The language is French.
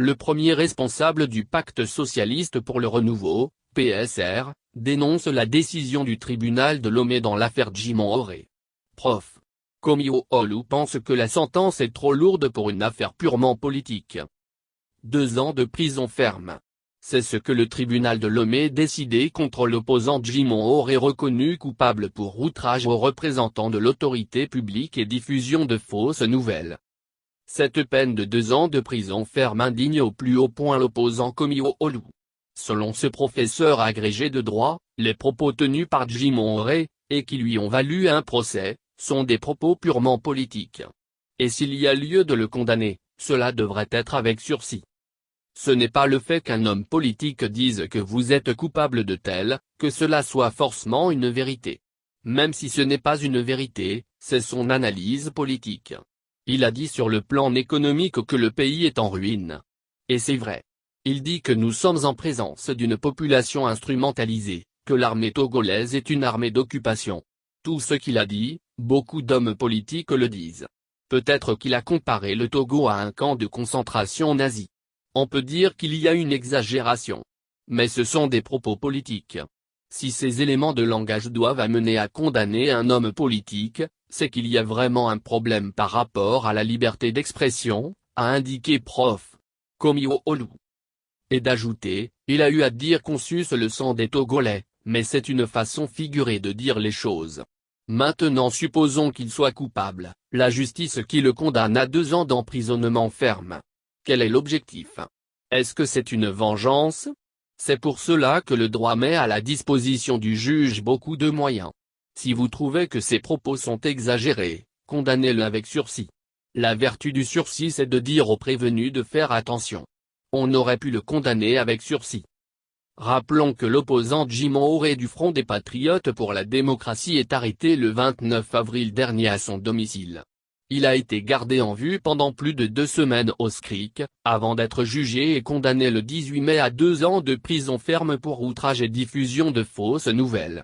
le premier responsable du Pacte socialiste pour le renouveau, PSR, dénonce la décision du tribunal de Lomé dans l'affaire Jimon Oré. Prof. Komiwo-Olu pense que la sentence est trop lourde pour une affaire purement politique. 2 ans de prison ferme. C'est ce que le tribunal de Lomé décidé contre l'opposant Jimon Oré reconnu coupable pour outrage aux représentants de l'autorité publique et diffusion de fausses nouvelles. Cette peine de 2 ans de prison ferme indigne au plus haut point l'opposant Komiwo-Olu. Selon ce professeur agrégé de droit, les propos tenus par Jimon Oré, et qui lui ont valu un procès, sont des propos purement politiques. Et s'il y a lieu de le condamner, cela devrait être avec sursis. Ce n'est pas le fait qu'un homme politique dise que vous êtes coupable de tel, que cela soit forcément une vérité. Même si ce n'est pas une vérité, c'est son analyse politique. Il a dit sur le plan économique que le pays est en ruine. Et c'est vrai. Il dit que nous sommes en présence d'une population instrumentalisée, que l'armée togolaise est une armée d'occupation. Tout ce qu'il a dit, beaucoup d'hommes politiques le disent. Peut-être qu'il a comparé le Togo à un camp de concentration nazi. On peut dire qu'il y a une exagération. Mais ce sont des propos politiques. Si ces éléments de langage doivent amener à condamner un homme politique, c'est qu'il y a vraiment un problème par rapport à la liberté d'expression, a indiqué Prof. Komiwo-Olu. Et d'ajouter, il a eu à dire qu'on suce le sang des Togolais, mais c'est une façon figurée de dire les choses. Maintenant supposons qu'il soit coupable, la justice qui le condamne à 2 ans d'emprisonnement ferme. Quel est l'objectif? Est-ce que c'est une vengeance? C'est pour cela que le droit met à la disposition du juge beaucoup de moyens. Si vous trouvez que ses propos sont exagérés, condamnez-le avec sursis. La vertu du sursis c'est de dire au prévenu de faire attention. On aurait pu le condamner avec sursis. Rappelons que l'opposant Jimon Oré du Front des Patriotes pour la démocratie est arrêté le 29 avril dernier à son domicile. Il a été gardé en vue pendant plus de 2 semaines au SCRIC, avant d'être jugé et condamné le 18 mai à 2 ans de prison ferme pour outrage et diffusion de fausses nouvelles.